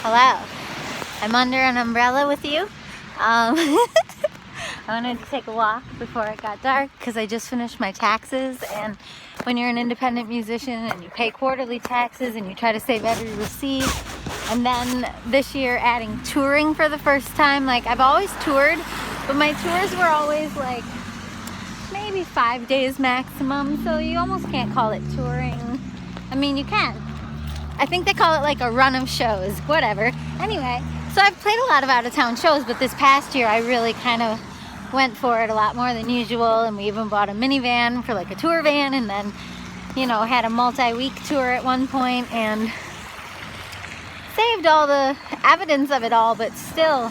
Hello. I'm under an umbrella with you. I wanted to take a walk before it got dark because I just finished my taxes, and when you're an independent musician and you pay quarterly taxes and you try to save every receipt, and then this year adding touring for the first time. Like, I've always toured, but my tours were always like maybe 5 days maximum, so you almost can't call it touring. I mean, you can. I think they call it like a run of shows, whatever. Anyway, so I've played a lot of out-of-town shows, but this past year I really kind of went for it a lot more than usual, and we even bought a minivan for like a tour van, and then, you know, had a multi-week tour at one point, and saved all the evidence of it all, but still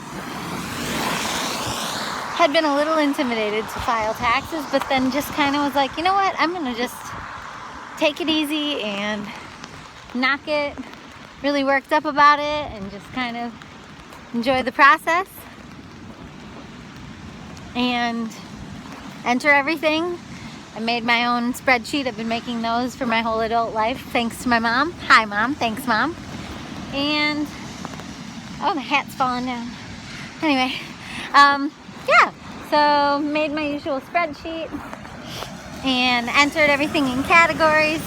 had been a little intimidated to file taxes, but then just kind of was like, you know what, I'm gonna just take it easy and not get really worked up about it and just kind of enjoy the process and enter everything. I made my own spreadsheet. I've been making those for my whole adult life, thanks to my mom. Hi, Mom. Thanks, Mom. And, oh, my hat's falling down. Anyway, yeah, so made my usual spreadsheet and entered everything in categories.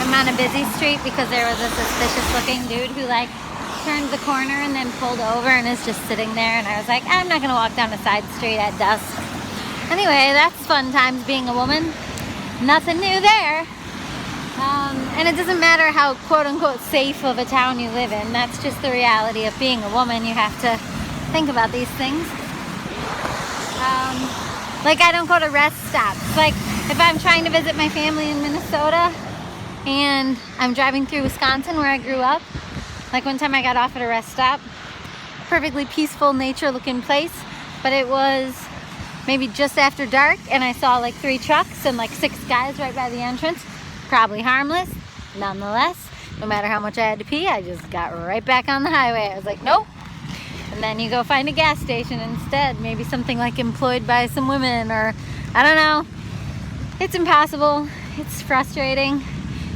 I'm on a busy street because there was a suspicious looking dude who like turned the corner and then pulled over and is just sitting there, and I was like, I'm not gonna walk down a side street at dusk. Anyway, that's fun times being a woman. Nothing new there. And it doesn't matter how quote unquote safe of a town you live in. That's just the reality of being a woman. You have to think about these things. Like, I don't go to rest stops. Like, if I'm trying to visit my family in Minnesota and I'm driving through Wisconsin where I grew up, like one time I got off at a rest stop, perfectly peaceful nature looking place, but it was maybe just after dark, and I saw like 3 trucks and like 6 guys right by the entrance. Probably harmless. Nonetheless, no matter how much I had to pee, I just got right back on the highway. I was like, nope. And then you go find a gas station instead, maybe something like employed by some women, or I don't know. It's impossible. It's frustrating.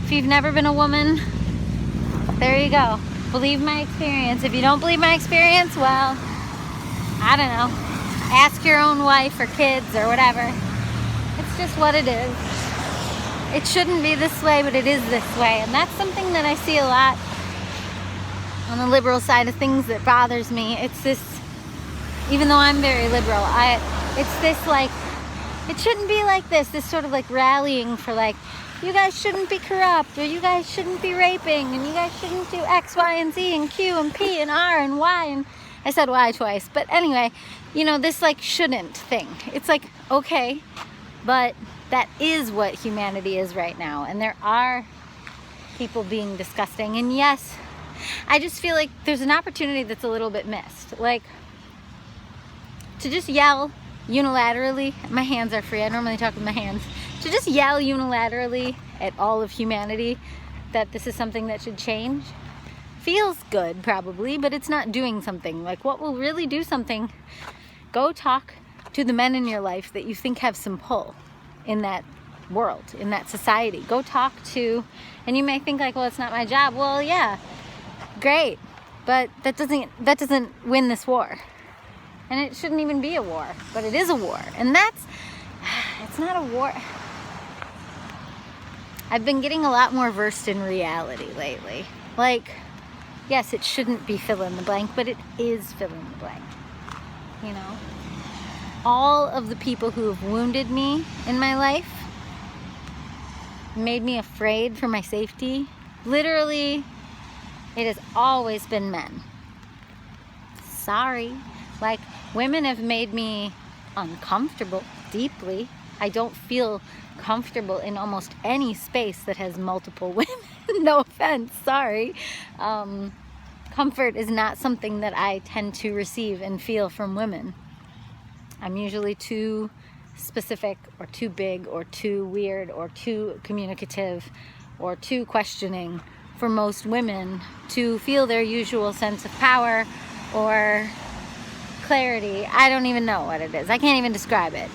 If you've never been a woman, there you go. Believe my experience. If you don't believe my experience, well, I don't know. Ask your own wife or kids or whatever. It's just what it is. It shouldn't be this way, but it is this way. And that's something that I see a lot on the liberal side of things that bothers me. It's this, even though I'm very liberal, it's this like, it shouldn't be like this sort of like rallying for like, you guys shouldn't be corrupt, or you guys shouldn't be raping, and you guys shouldn't do X, Y, and Z, and Q, and P, and R, and Y, and I said Y twice, but anyway, you know, this like shouldn't thing. It's like, okay, but that is what humanity is right now, and there are people being disgusting, and yes, I just feel like there's an opportunity that's a little bit missed. Like, to just yell unilaterally, my hands are free, I normally talk with my hands, to just yell unilaterally at all of humanity that this is something that should change feels good probably, but it's not doing something. Like, what will really do something? Go talk to the men in your life that you think have some pull in that world, in that society. Go talk to, and you may think like, well, it's not my job. Well, yeah, great, but that doesn't win this war. And it shouldn't even be a war, but it is a war. And it's not a war. I've been getting a lot more versed in reality lately. Like, yes, it shouldn't be fill in the blank, but it is fill in the blank. You know? All of the people who have wounded me in my life, made me afraid for my safety, literally, it has always been men. Sorry. Like, women have made me uncomfortable deeply. I don't feel comfortable in almost any space that has multiple women. No offense, sorry. Comfort is not something that I tend to receive and feel from women. I'm usually too specific, or too big, or too weird, or too communicative, or too questioning for most women to feel their usual sense of power or clarity. I don't even know what it is. I can't even describe it.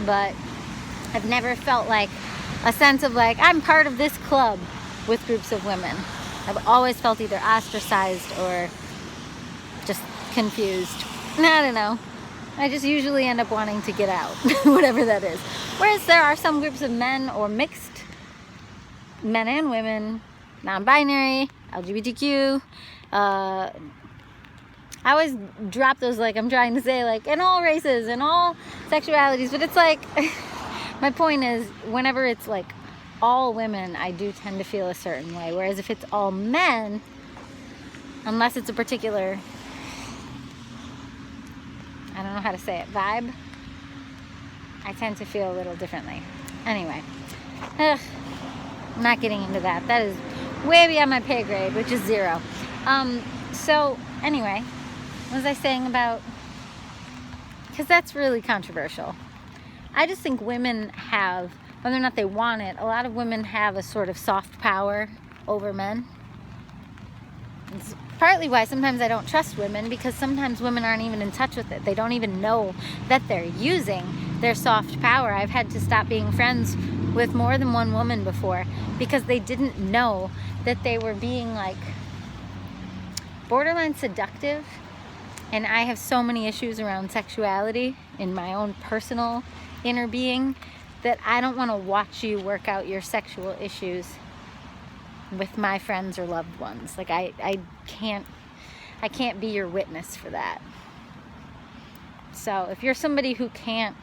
But I've never felt like a sense of like, I'm part of this club with groups of women. I've always felt either ostracized or just confused. I don't know. I just usually end up wanting to get out, whatever that is. Whereas there are some groups of men or mixed men and women, non-binary, LGBTQ. I always drop those, like, I'm trying to say, like, in all races and all sexualities, but it's like, my point is, whenever it's like all women, I do tend to feel a certain way. Whereas if it's all men, unless it's a particular, I don't know how to say it, vibe, I tend to feel a little differently. Anyway, I'm not getting into that. That is way beyond my pay grade, which is 0. So anyway, what was I saying about, because that's really controversial. I just think women have, whether or not they want it, a lot of women have a sort of soft power over men. It's partly why sometimes I don't trust women, because sometimes women aren't even in touch with it. They don't even know that they're using their soft power. I've had to stop being friends with more than one woman before because they didn't know that they were being like borderline seductive. And I have so many issues around sexuality in my own personal inner being that I don't want to watch you work out your sexual issues with my friends or loved ones. Like I can't be your witness for that. So if you're somebody who can't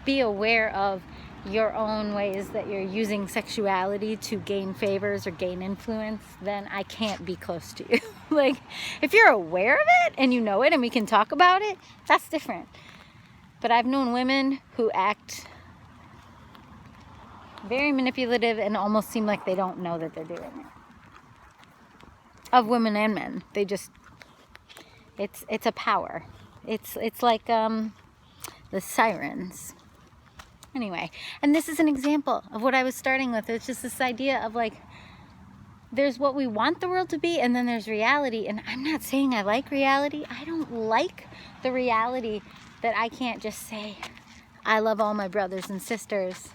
be aware of your own ways that you're using sexuality to gain favors or gain influence, then I can't be close to you. Like, if you're aware of it and you know it and we can talk about it, that's different. But I've known women who act very manipulative and almost seem like they don't know that they're doing it. Of women and men. They just, it's a power. It's like the sirens. Anyway, and this is an example of what I was starting with. It's just this idea of like, there's what we want the world to be, and then there's reality. And I'm not saying I like reality. I don't like the reality that I can't just say, I love all my brothers and sisters.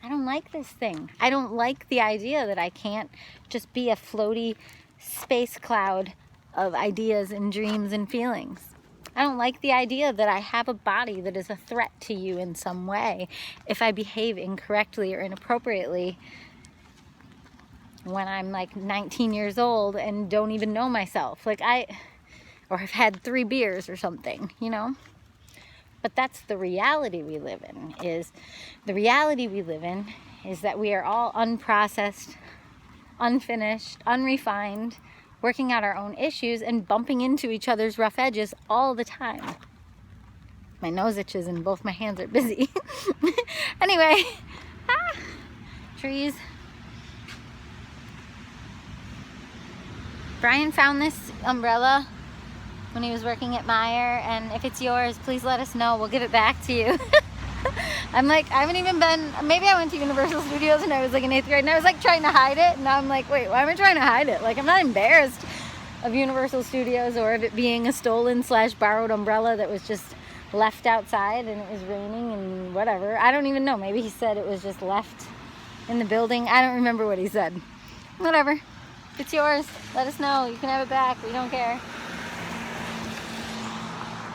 I don't like this thing. I don't like the idea that I can't just be a floaty space cloud of ideas and dreams and feelings. I don't like the idea that I have a body that is a threat to you in some way if I behave incorrectly or inappropriately when I'm like 19 years old and don't even know myself. Like or have had 3 beers or something, you know? But that's the reality we live in. The reality we live in is that we are all unprocessed, unfinished, unrefined, working out our own issues and bumping into each other's rough edges all the time. My nose itches and both my hands are busy. Anyway, trees. Brian found this umbrella when he was working at Meijer, and if it's yours, please let us know. We'll give it back to you. I'm like, I haven't even been, maybe I went to Universal Studios when I was like in 8th grade, and I was like trying to hide it, and now I'm like, wait, why am I trying to hide it? Like, I'm not embarrassed of Universal Studios or of it being a stolen / borrowed umbrella that was just left outside and it was raining and whatever. I don't even know. Maybe he said it was just left in the building. I don't remember what he said. Whatever. If it's yours, let us know. You can have it back. We don't care.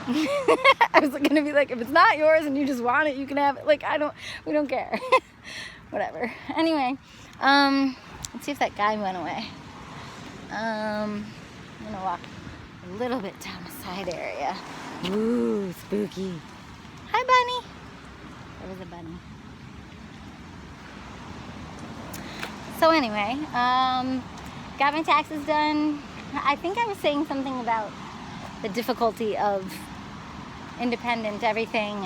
I was gonna be like, if it's not yours and you just want it, you can have it. Like, we don't care. Whatever. Anyway, let's see if that guy went away. I'm gonna walk a little bit down the side area. Ooh, spooky. Hi, bunny. There was a bunny. So anyway, got my taxes done. I think I was saying something about the difficulty of independent everything,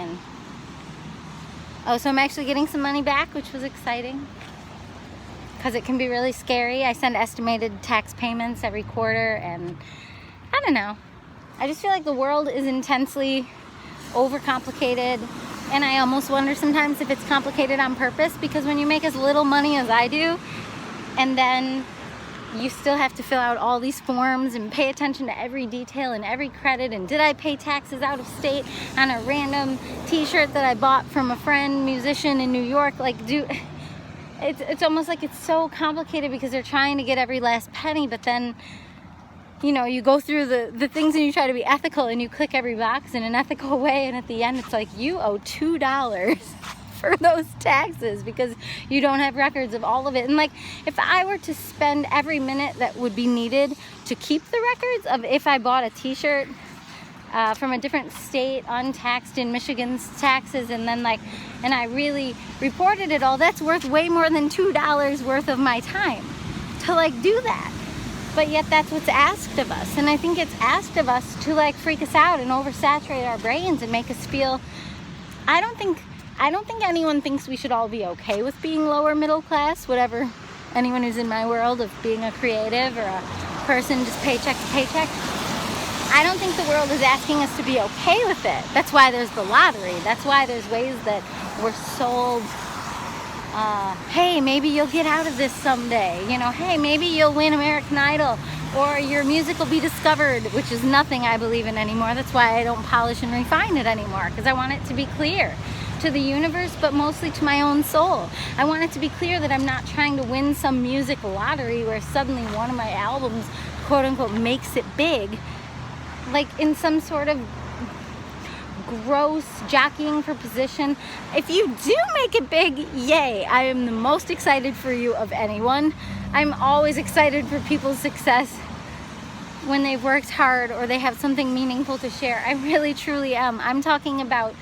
and so I'm actually getting some money back, which was exciting because it can be really scary. I send estimated tax payments every quarter, and I don't know, I just feel like the world is intensely overcomplicated, and I almost wonder sometimes if it's complicated on purpose, because when you make as little money as I do, and then you still have to fill out all these forms and pay attention to every detail and every credit, and did I pay taxes out of state on a random t-shirt that I bought from a friend musician in New York? Like, it's almost like it's so complicated because they're trying to get every last penny, but then you know, you go through the things and you try to be ethical and you click every box in an ethical way, and at the end it's like you owe $2 for those taxes because you don't have records of all of it. And like, if I were to spend every minute that would be needed to keep the records of if I bought a t-shirt from a different state, untaxed in Michigan's taxes, and then like, and I really reported it all, that's worth way more than $2 worth of my time to like do that. But yet that's what's asked of us. And I think it's asked of us to like freak us out and oversaturate our brains and make us feel, I don't think anyone thinks we should all be okay with being lower middle class, whatever, anyone who's in my world of being a creative or a person just paycheck to paycheck. I don't think the world is asking us to be okay with it. That's why there's the lottery. That's why there's ways that we're sold, hey, maybe you'll get out of this someday. You know, hey, maybe you'll win American Idol, or your music will be discovered, which is nothing I believe in anymore. That's why I don't polish and refine it anymore, because I want it to be clear to the universe, but mostly to my own soul. I want it to be clear that I'm not trying to win some music lottery where suddenly one of my albums, quote unquote, makes it big, like in some sort of gross jockeying for position. If you do make it big, yay, I am the most excited for you of anyone. I'm always excited for people's success when they've worked hard or they have something meaningful to share. I really truly am. I'm talking about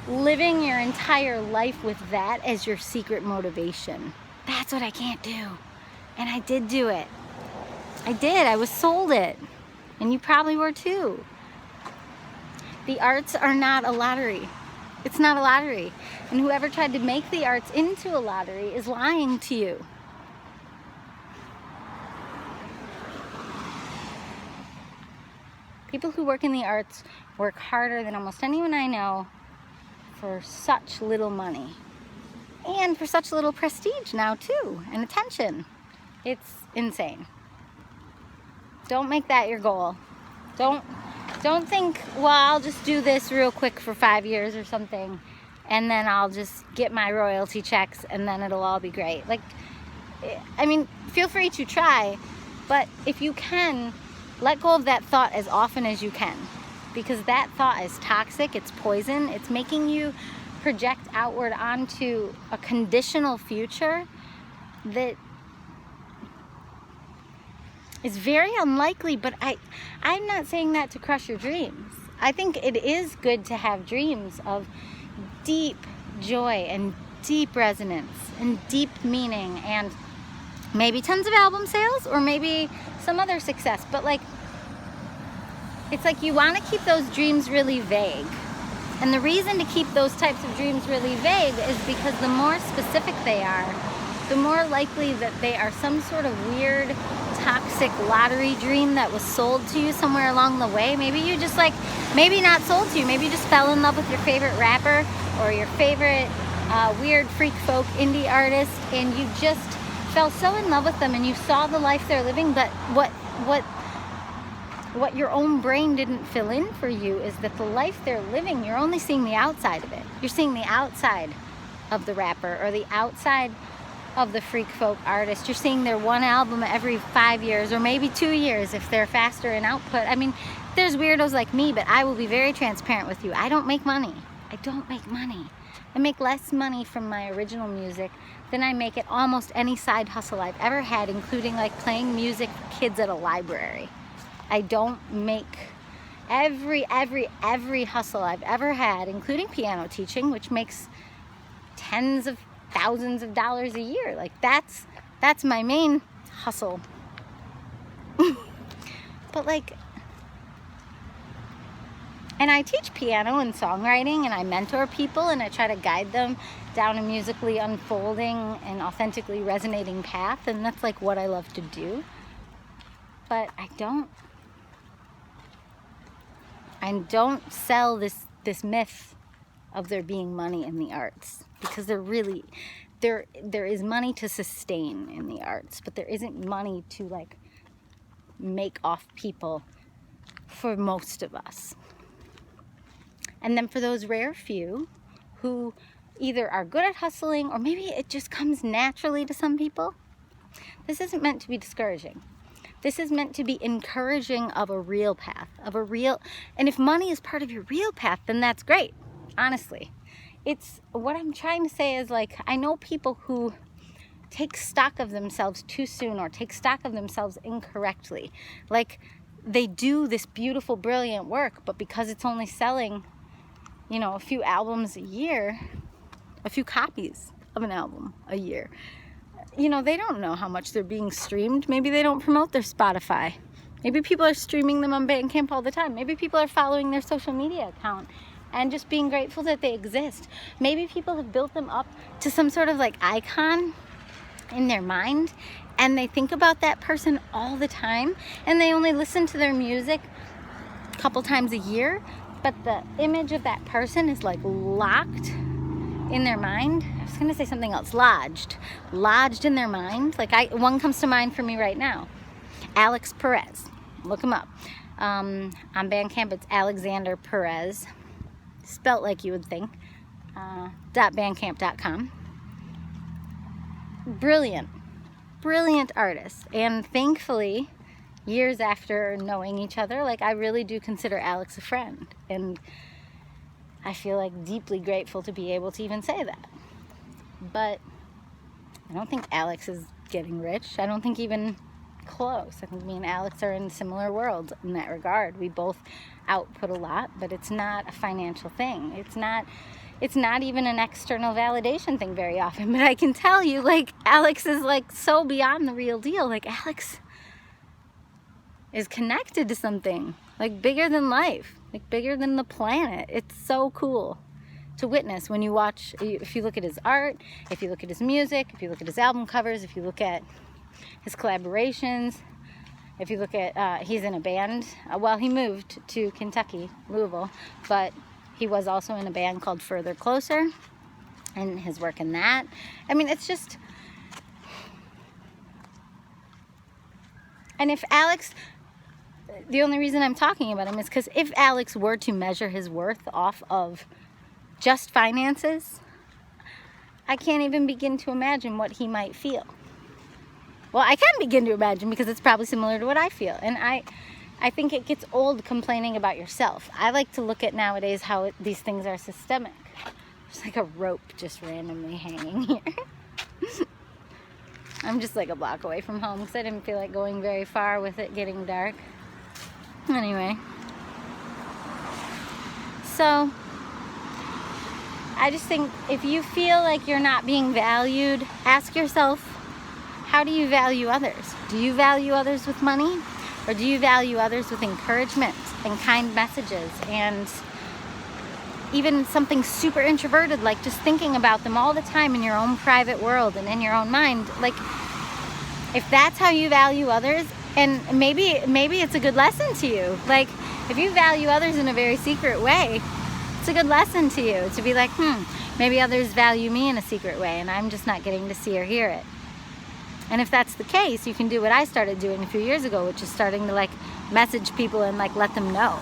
living your entire life with that as your secret motivation. That's what I can't do. And I did do it. I did. I was sold it. And you probably were too. The arts are not a lottery. It's not a lottery. And whoever tried to make the arts into a lottery is lying to you. People who work in the arts work harder than almost anyone I know for such little money. And for such little prestige now too, and attention. It's insane. Don't make that your goal. Don't think, well, I'll just do this real quick for 5 years or something, and then I'll just get my royalty checks and then it'll all be great. Like, I mean, feel free to try, but if you can, let go of that thought as often as you can, because that thought is toxic, it's poison, it's making you project outward onto a conditional future that is very unlikely. But I'm not saying that to crush your dreams. I think it is good to have dreams of deep joy and deep resonance and deep meaning and maybe tons of album sales or maybe some other success. But like, it's like you want to keep those dreams really vague. And the reason to keep those types of dreams really vague is because the more specific they are, the more likely that they are some sort of weird, toxic lottery dream that was sold to you somewhere along the way. Maybe you just like, maybe not sold to you, maybe you just fell in love with your favorite rapper or your favorite weird freak folk indie artist, and you just fell so in love with them and you saw the life they're living, but what your own brain didn't fill in for you is that the life they're living, you're only seeing the outside of it. You're seeing the outside of the rapper or the outside of the freak folk artist. You're seeing their one album every 5 years or maybe 2 years if they're faster in output. I mean, there's weirdos like me, but I will be very transparent with you. I don't make money. I don't make money. I make less money from my original music than I make at almost any side hustle I've ever had, including like playing music for kids at a library. I don't make every hustle I've ever had, including piano teaching, which makes tens of thousands of dollars a year. Like that's my main hustle. But like, and I teach piano and songwriting and I mentor people and I try to guide them down a musically unfolding and authentically resonating path, and that's like what I love to do. But I don't sell this myth of there being money in the arts, because there is money to sustain in the arts, but there isn't money to like make off people for most of us. And then for those rare few who either are good at hustling or maybe it just comes naturally to some people, this isn't meant to be discouraging. This is meant to be encouraging of a real path, and if money is part of your real path, then that's great, honestly. It's, what I'm trying to say is, like, I know people who take stock of themselves too soon or take stock of themselves incorrectly. Like, they do this beautiful, brilliant work, but because it's only selling, you know, a few albums a year, a few copies of an album a year, you know, they don't know how much they're being streamed. Maybe they don't promote their Spotify. Maybe people are streaming them on Bandcamp all the time. Maybe people are following their social media account and just being grateful that they exist. Maybe people have built them up to some sort of like icon in their mind, and they think about that person all the time, and they only listen to their music a couple times a year, but the image of that person is like locked in their mind. I was gonna say something else. Lodged in their mind. Like, one comes to mind for me right now. Alex Perez. Look him up. On Bandcamp, it's Alexander Perez, spelt like you would think. .bandcamp.com. Brilliant artist. And thankfully, years after knowing each other, like, I really do consider Alex a friend. And I feel like deeply grateful to be able to even say that. But I don't think Alex is getting rich. I don't think even close. I think me and Alex are in similar worlds in that regard. We both output a lot, but it's not a financial thing. It's not even an external validation thing very often. But I can tell you, like, Alex is like so beyond the real deal. Like, Alex is connected to something like bigger than life, like bigger than the planet. It's so cool to witness when you watch, if you look at his art, if you look at his music, if you look at his album covers, if you look at his collaborations, if you look at, he's in a band. Well, he moved to Kentucky, Louisville, but he was also in a band called Further Closer, and his work in that. I mean, it's just, and if Alex, the only reason I'm talking about him is because if Alex were to measure his worth off of just finances, I can't even begin to imagine what he might feel. Well, I can begin to imagine because it's probably similar to what I feel. And I think it gets old complaining about yourself. I like to look at nowadays how these things are systemic. There's like a rope just randomly hanging here. I'm just like a block away from home because I didn't feel like going very far with it getting dark. Anyway. So, I just think if you feel like you're not being valued, ask yourself, how do you value others? Do you value others with money? Or do you value others with encouragement and kind messages and even something super introverted, like just thinking about them all the time in your own private world and in your own mind? Like, if that's how you value others, and maybe it's a good lesson to you. Like, if you value others in a very secret way, it's a good lesson to you to be like, maybe others value me in a secret way and I'm just not getting to see or hear it. And if that's the case, you can do what I started doing a few years ago, which is starting to like message people and like let them know.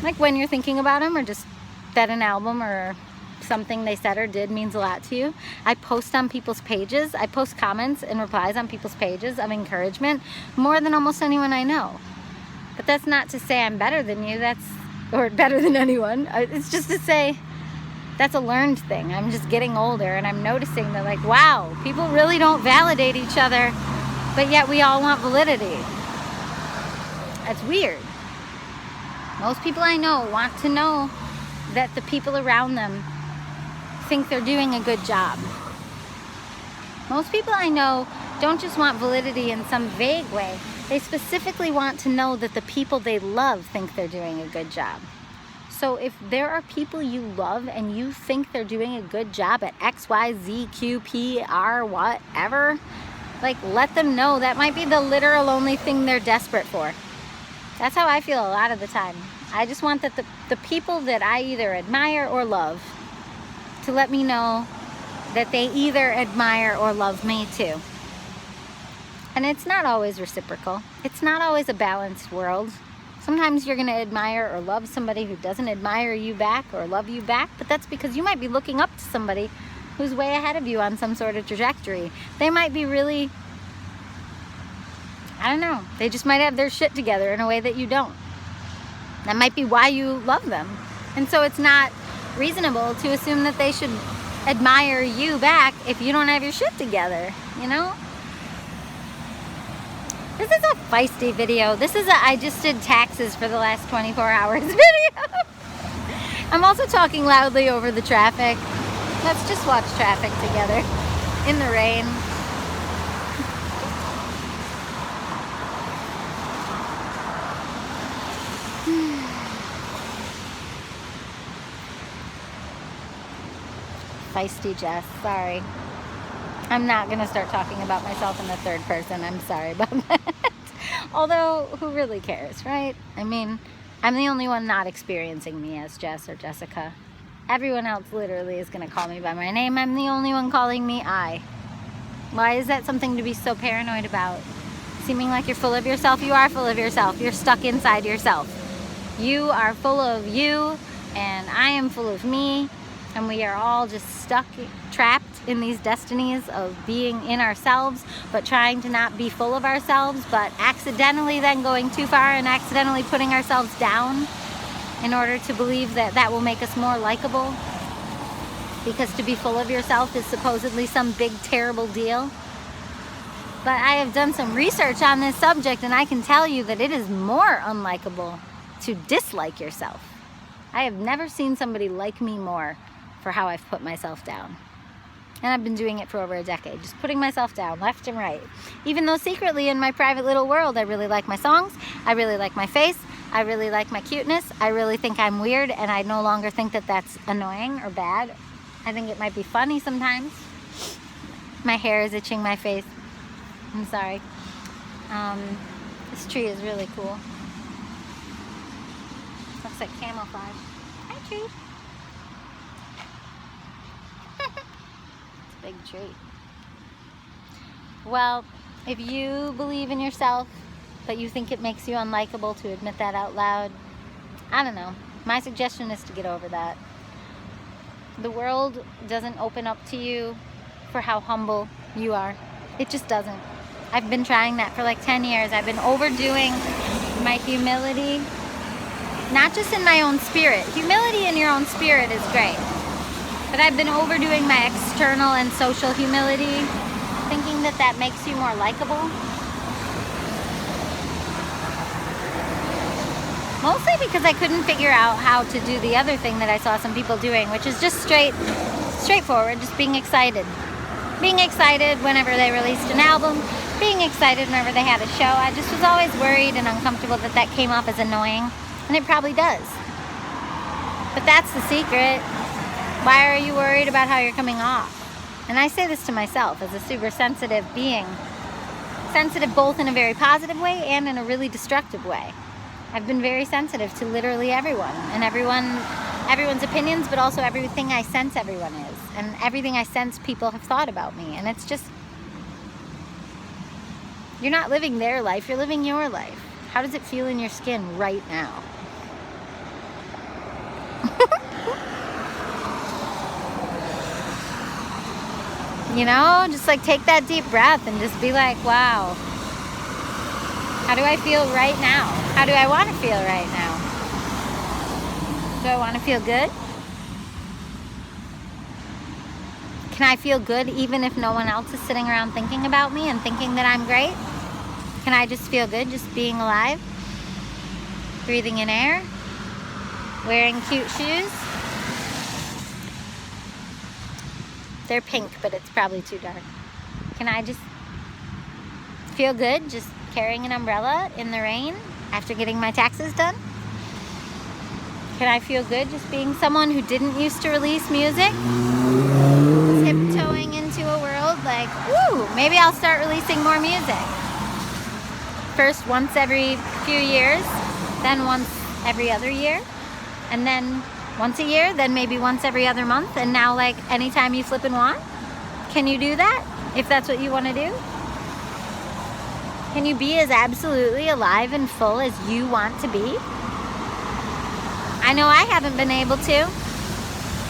Like when you're thinking about them, or just that an album or something they said or did means a lot to you. I post on people's pages. I post comments and replies on people's pages of encouragement more than almost anyone I know. But that's not to say I'm better than you, or better than anyone. It's just to say that's a learned thing. I'm just getting older and I'm noticing that, like, wow, people really don't validate each other, but yet we all want validity. That's weird. Most people I know want to know that the people around them think they're doing a good job. Most people I know don't just want validity in some vague way. They specifically want to know that the people they love think they're doing a good job. So if there are people you love and you think they're doing a good job at X, Y, Z, Q, P, R, whatever, like, let them know. That might be the literal only thing they're desperate for. That's how I feel a lot of the time. I just want that the people that I either admire or love to let me know that they either admire or love me too. And it's not always reciprocal. It's not always a balanced world. Sometimes you're going to admire or love somebody who doesn't admire you back or love you back, but that's because you might be looking up to somebody who's way ahead of you on some sort of trajectory. They might be really I don't know. They just might have their shit together in a way that you don't. That might be why you love them. And so it's not reasonable to assume that they should admire you back if you don't have your shit together, you know? This is a feisty video. This is a I just did taxes for the last 24 hours video. I'm also talking loudly over the traffic. Let's just watch traffic together in the rain. Feisty Jess, sorry. I'm not gonna start talking about myself in the third person. I'm sorry about that. Although, who really cares, right? I mean, I'm the only one not experiencing me as Jess or Jessica. Everyone else literally is gonna call me by my name. I'm the only one calling me I. Why is that something to be so paranoid about? Seeming like you're full of yourself? You are full of yourself. You're stuck inside yourself. You are full of you, and I am full of me. And we are all just stuck, trapped in these destinies of being in ourselves, but trying to not be full of ourselves, but accidentally then going too far and accidentally putting ourselves down in order to believe that that will make us more likable. Because to be full of yourself is supposedly some big, terrible deal. But I have done some research on this subject, and I can tell you that it is more unlikable to dislike yourself. I have never seen somebody like me more for how I've put myself down. And I've been doing it for over a decade, just putting myself down left and right. Even though secretly in my private little world, I really like my songs, I really like my face, I really like my cuteness, I really think I'm weird, and I no longer think that that's annoying or bad. I think it might be funny sometimes. My hair is itching my face. I'm sorry. This tree is really cool. Looks like camouflage. Hi, tree. Big tree. Well, if you believe in yourself, but you think it makes you unlikable to admit that out loud, I don't know. My suggestion is to get over that. The world doesn't open up to you for how humble you are. It just doesn't. I've been trying that for like 10 years. I've been overdoing my humility, not just in my own spirit. Humility in your own spirit is great. But I've been overdoing my external and social humility, thinking that that makes you more likable. Mostly because I couldn't figure out how to do the other thing that I saw some people doing, which is just straightforward, just being excited. Being excited whenever they released an album, being excited whenever they had a show. I just was always worried and uncomfortable that that came off as annoying, and it probably does. But that's the secret. Why are you worried about how you're coming off? And I say this to myself as a super sensitive being. Sensitive both in a very positive way and in a really destructive way. I've been very sensitive to literally everyone and everyone's opinions, but also everything I sense everyone is. And everything I sense people have thought about me. And it's just, you're not living their life, you're living your life. How does it feel in your skin right now? You know, just like take that deep breath and just be like, wow, how do I feel right now? How do I want to feel right now? Do I want to feel good? Can I feel good even if no one else is sitting around thinking about me and thinking that I'm great? Can I just feel good just being alive? Breathing in air? Wearing cute shoes? They're pink, but it's probably too dark. Can I just feel good just carrying an umbrella in the rain after getting my taxes done? Can I feel good just being someone who didn't used to release music? Tiptoeing into a world like, woo, maybe I'll start releasing more music. First once every few years, then once every other year, and then once a year, then maybe once every other month, and now like anytime you flip and want? Can you do that if that's what you want to do? Can you be as absolutely alive and full as you want to be? I know I haven't been able to.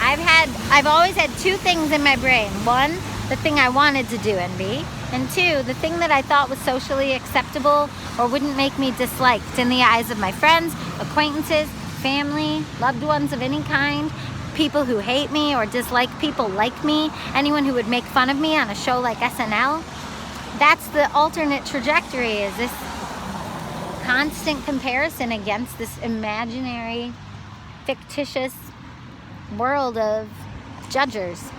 I've always had two things in my brain. One, the thing I wanted to do and be, And two, the thing that I thought was socially acceptable or wouldn't make me disliked in the eyes of my friends, acquaintances, family, loved ones of any kind, people who hate me or dislike people like me, anyone who would make fun of me on a show like SNL. That's the alternate trajectory, is this constant comparison against this imaginary, fictitious world of judgers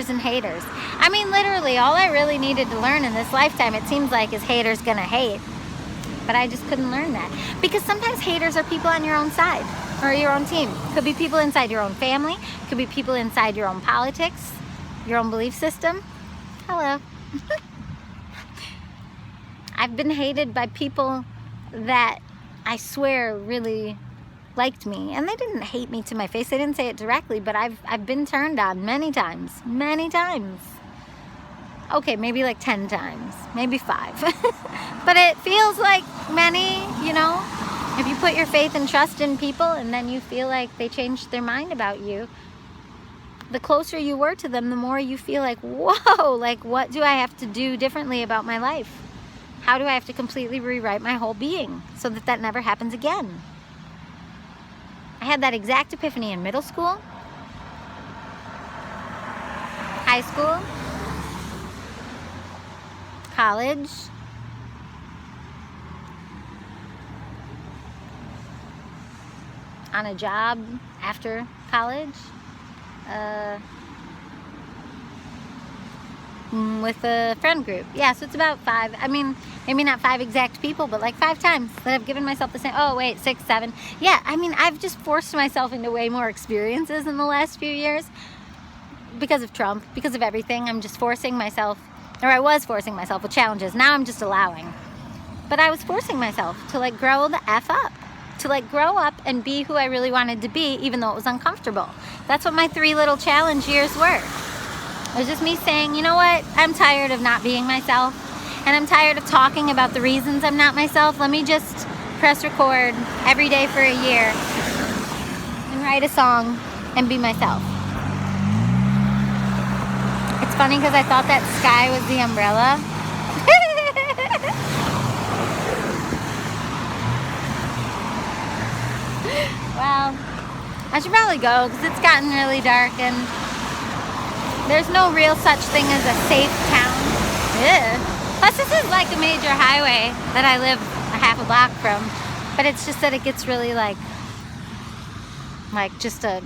and haters. I mean, literally, all I really needed to learn in this lifetime, it seems like, is haters gonna hate. But I just couldn't learn that. Because sometimes haters are people on your own side or your own team. Could be people inside your own family. Could be people inside your own politics, your own belief system. Hello. I've been hated by people that I swear really liked me, and they didn't hate me to my face. They didn't say it directly, but I've been turned on many times. Okay, maybe like 10 times, maybe 5. But it feels like many, you know. If you put your faith and trust in people and then you feel like they changed their mind about you, the closer you were to them, the more you feel like, whoa, like, what do I have to do differently about my life? How do I have to completely rewrite my whole being so that that never happens again? I had that exact epiphany in middle school, high school, college, on a job after college, with a friend group. Yeah, so it's about 5. I mean, maybe not 5 exact people, but like 5 times that I've given myself the same. Oh wait, 6, 7. Yeah, I mean, I've just forced myself into way more experiences in the last few years because of Trump, because of everything. I'm just forcing myself, or I was forcing myself with challenges. Now I'm just allowing. But I was forcing myself to like grow the F up, to like grow up and be who I really wanted to be, even though it was uncomfortable. That's what my 3 little challenge years were. It was just me saying, you know what, I'm tired of not being myself, and I'm tired of talking about the reasons I'm not myself. Let me just press record every day for a year and write a song and be myself. It's funny because I thought that sky was the umbrella. Well, I should probably go because it's gotten really dark and there's no real such thing as a safe town. Ew. Plus, this is like a major highway that I live a half a block from. But it's just that it gets really like just there's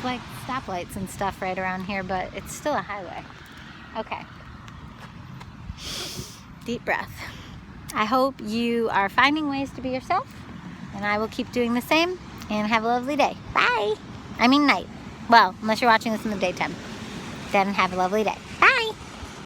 like stoplights and stuff right around here, but it's still a highway. Okay. Deep breath. I hope you are finding ways to be yourself, and I will keep doing the same, and have a lovely day. Bye. I mean night. Well, unless you're watching this in the daytime. Then have a lovely day. Bye.